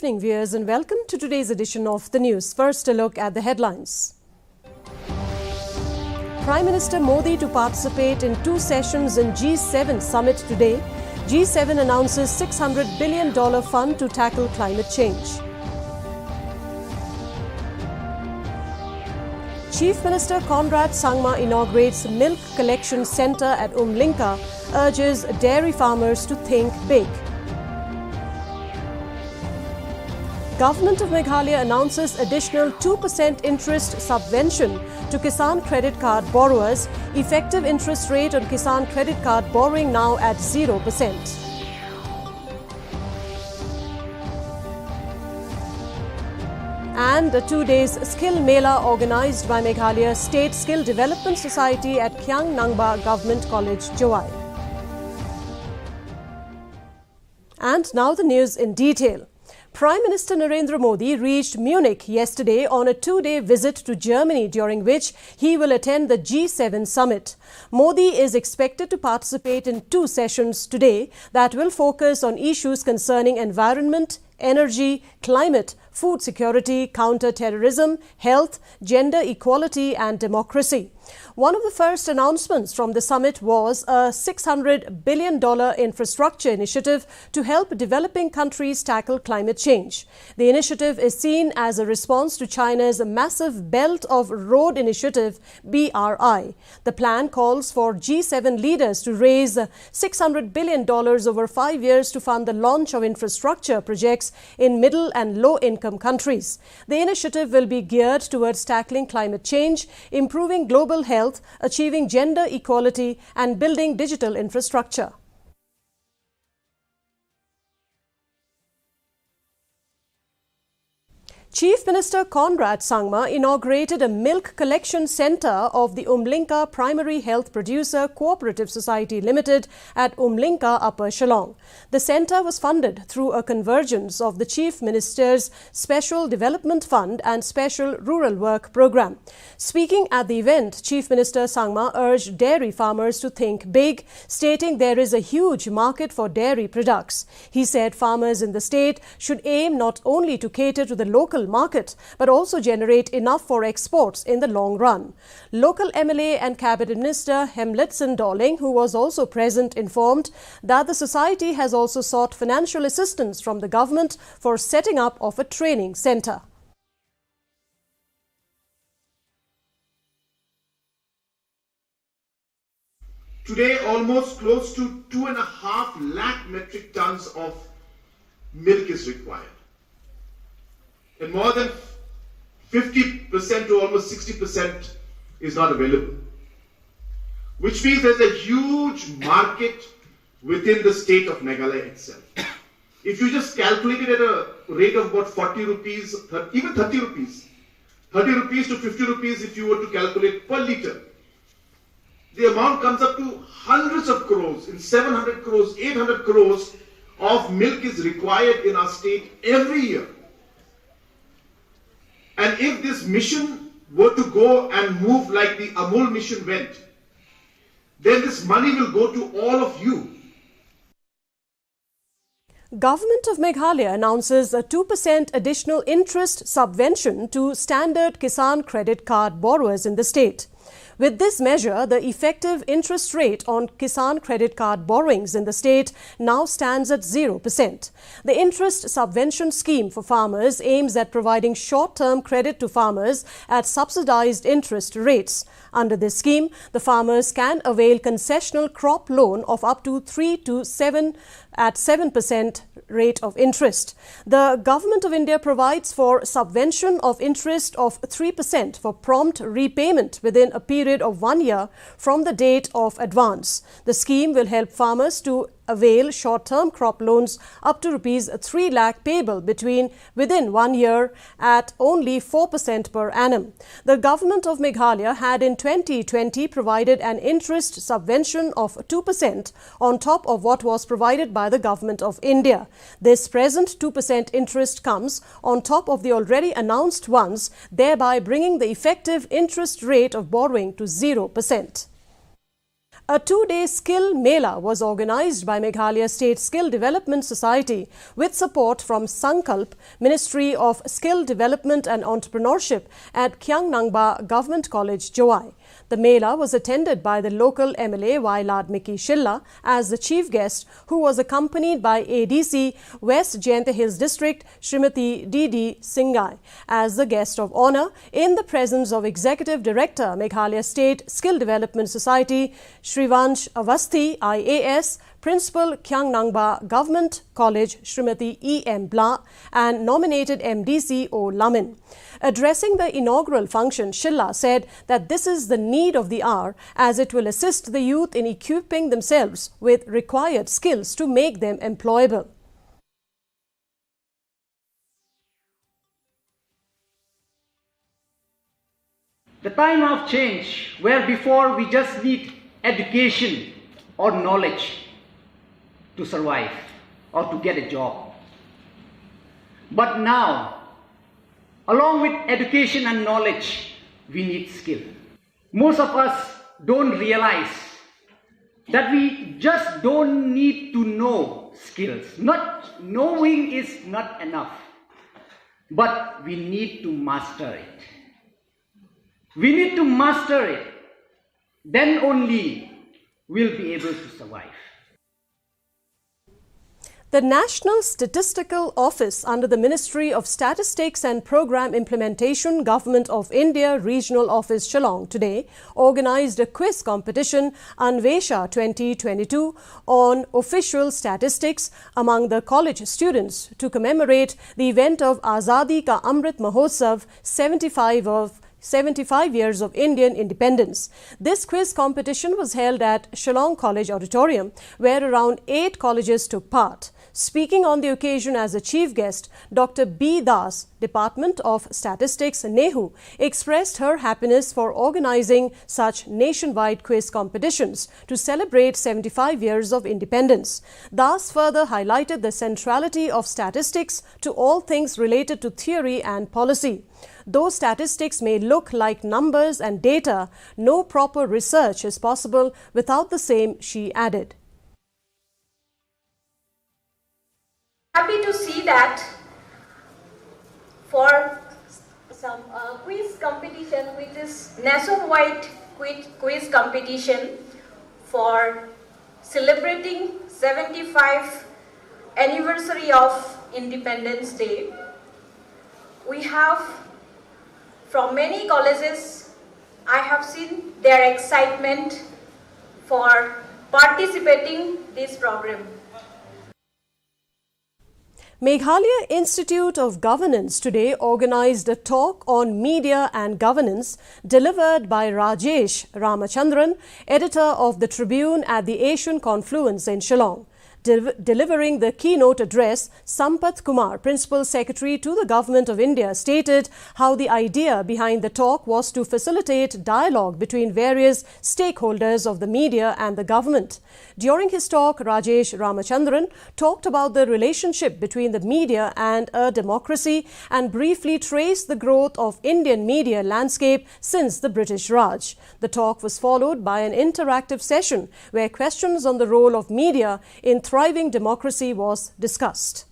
evening, viewers, and welcome to today's edition of the news. First, a look at the headlines. Prime Minister Modi to participate in 2 sessions in G7 summit today. G7 announces $600 billion fund to tackle climate change. Chief Minister Conrad Sangma inaugurates milk collection centre at Umlinka, urges dairy farmers to think big. Government of Meghalaya announces additional 2% interest subvention to Kisan credit card borrowers. Effective interest rate on Kisan credit card borrowing now at 0%. And a 2-day skill mela organised by Meghalaya State Skill Development Society at Khiang Nangba Government College, Jowai. And now the news in detail. Prime Minister Narendra Modi reached Munich yesterday on a 2-day visit to Germany, during which he will attend the G7 summit. Modi is expected to participate in 2 sessions today that will focus on issues concerning environment, energy, climate, food security, counter-terrorism, health, gender equality and democracy. One of the first announcements from the summit was a $600 billion infrastructure initiative to help developing countries tackle climate change. The initiative is seen as a response to China's massive Belt of Road Initiative, BRI. The plan calls for G7 leaders to raise $600 billion over 5 years to fund the launch of infrastructure projects in middle and low-income countries. The initiative will be geared towards tackling climate change, improving global health, achieving gender equality and building digital infrastructure. Chief Minister Conrad Sangma inaugurated a milk collection centre of the Umlinka Primary Health Producer Cooperative Society Limited at Umlinka, Upper Shillong. The centre was funded through a convergence of the Chief Minister's Special Development Fund and Special Rural Work Programme. Speaking at the event, Chief Minister Sangma urged dairy farmers to think big, stating there is a huge market for dairy products. He said farmers in the state should aim not only to cater to the local market, but also generate enough for exports in the long run. Local MLA and Cabinet Minister Hemletson Dorling, who was also present, informed that the society has also sought financial assistance from the government for setting up of a training centre. Today, almost close to 2.5 lakh metric tons of milk is required. And more than 50% to almost 60% is not available. Which means there's a huge market within the state of Meghalaya itself. If you just calculate it at a rate of about 40 rupees, even 30 rupees, 30 rupees to 50 rupees if you were to calculate per litre, the amount comes up to hundreds of crores, in 700 crores, 800 crores of milk is required in our state every year. And if this mission were to go and move like the Amul mission went, then this money will go to all of you. Government of Meghalaya announces a 2% additional interest subvention to standard Kisan credit card borrowers in the state. With this measure, the effective interest rate on Kisan credit card borrowings in the state now stands at 0%. The interest subvention scheme for farmers aims at providing short-term credit to farmers at subsidized interest rates. Under this scheme, the farmers can avail concessional crop loan of up to 3 to 7 at 7% rate of interest. The Government of India provides for subvention of interest of 3% for prompt repayment within a period of 1 year from the date of advance. The scheme will help farmers to avail short-term crop loans up to rupees 3 lakh payable within 1 year at only 4% per annum. The Government of Meghalaya had in 2020 provided an interest subvention of 2% on top of what was provided by the Government of India. This present 2% interest comes on top of the already announced ones, thereby bringing the effective interest rate of borrowing to 0%. A two-day skill mela was organized by Meghalaya State Skill Development Society with support from Sankalp, Ministry of Skill Development and Entrepreneurship at Kyangnangba Government College, Jowai. The mela was attended by the local MLA Wailad Miki Shilla as the chief guest, who was accompanied by ADC West Jayanta Hills District Srimati D.D. Singhai as the guest of honor in the presence of Executive Director Meghalaya State Skill Development Society Shrivansh Avasthi IAS, Principal Kyangnangba Government College Srimati E.M. Bla and nominated MDC O. Lamin. Addressing the inaugural function, Shilla said that this is the need of the hour as it will assist the youth in equipping themselves with required skills to make them employable. The time of change where before we just need education or knowledge to survive or to get a job. But now, along with education and knowledge, we need skill. Most of us don't realize that we just don't need to know skills. Not knowing is not enough, but we need to master it. We need to master it. Then only we'll be able to survive. The National Statistical Office under the Ministry of Statistics and Program Implementation, Government of India Regional Office, Shillong, today organised a quiz competition, Anvesha 2022, on official statistics among the college students to commemorate the event of Azadi Ka Amrit Mahotsav 75 years of Indian independence. This quiz competition was held at Shillong College Auditorium, where around 8 colleges took part. Speaking on the occasion as a chief guest, Dr. B. Das, Department of Statistics, NEHU, expressed her happiness for organizing such nationwide quiz competitions to celebrate 75 years of independence. Das further highlighted the centrality of statistics to all things related to theory and policy. Though statistics may look like numbers and data, no proper research is possible without the same, she added. Happy to see that for some quiz competition, which is nationwide quiz competition for celebrating 75th anniversary of Independence Day. We have from many colleges, I have seen their excitement for participating this program. Meghalaya Institute of Governance today organised a talk on media and governance delivered by Rajesh Ramachandran, editor of the Tribune at the Asian Confluence in Shillong. Delivering the keynote address, Sampath Kumar, Principal Secretary to the Government of India, stated how the idea behind the talk was to facilitate dialogue between various stakeholders of the media and the government. During his talk, Rajesh Ramachandran talked about the relationship between the media and a democracy and briefly traced the growth of Indian media landscape since the British Raj. The talk was followed by an interactive session where questions on the role of media in thriving democracy was discussed.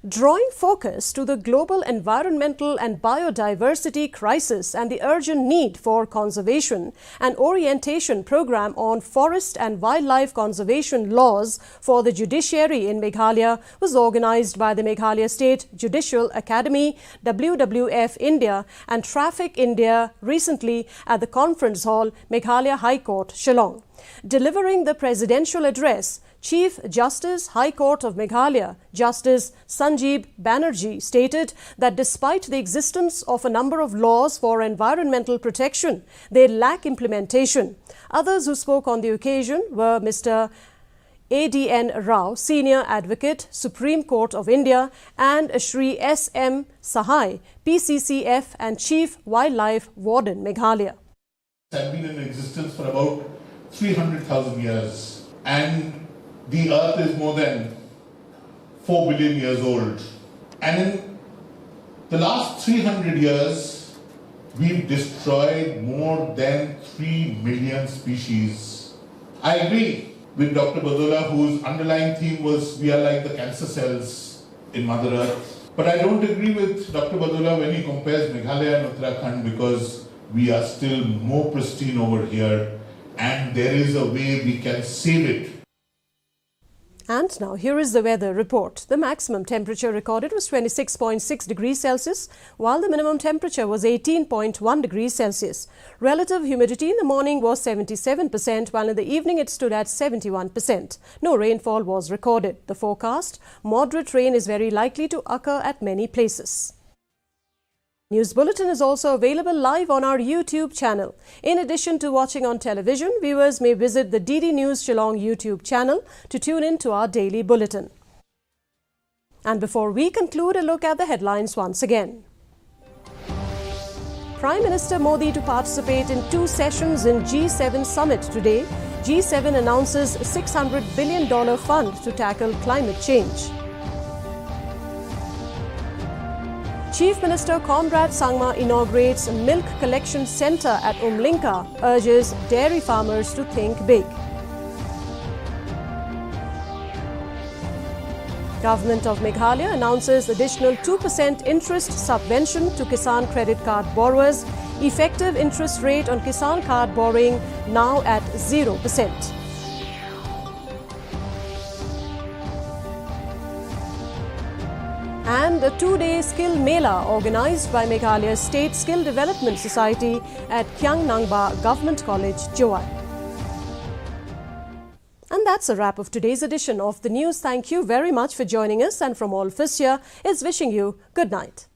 Drawing focus to the global environmental and biodiversity crisis and the urgent need for conservation, an orientation program on forest and wildlife conservation laws for the judiciary in Meghalaya was organized by the Meghalaya State Judicial Academy, WWF India and Traffic India recently at the conference hall, Meghalaya High Court, Shillong. Delivering the presidential address, Chief Justice High Court of Meghalaya, Justice Sanjeev Banerjee, stated that despite the existence of a number of laws for environmental protection, they lack implementation. Others who spoke on the occasion were Mr. A.D.N. Rao, Senior Advocate, Supreme Court of India, and Shri S.M. Sahai, PCCF and Chief Wildlife Warden, Meghalaya. Have been in existence for about 300,000 years, and the earth is more than 4 billion years old. And in the last 300 years, we've destroyed more than 3 million species. I agree with Dr. Badola, whose underlying theme was we are like the cancer cells in Mother Earth. But I don't agree with Dr. Badola when he compares Meghalaya and Uttarakhand, because we are still more pristine over here and there is a way we can save it. And now here is the weather report. The maximum temperature recorded was 26.6 degrees Celsius, while the minimum temperature was 18.1 degrees Celsius. Relative humidity in the morning was 77%, while in the evening it stood at 71%. No rainfall was recorded. The forecast: moderate rain is very likely to occur at many places. News Bulletin is also available live on our YouTube channel. In addition to watching on television, viewers may visit the DD News Shillong YouTube channel to tune in to our daily bulletin. And before we conclude, a look at the headlines once again. Prime Minister Modi to participate in 2 sessions in G7 summit today. G7 announces $600 billion fund to tackle climate change. Chief Minister Conrad Sangma inaugurates a milk collection centre at Umlinka, urges dairy farmers to think big. Government of Meghalaya announces additional 2% interest subvention to Kisan credit card borrowers. Effective interest rate on Kisan card borrowing now at 0%. And a 2-day skill mela organised by Meghalaya State Skill Development Society at Kyang Nangba Government College, Joai. And that's a wrap of today's edition of the news. Thank you very much for joining us, and from all of us here is wishing you good night.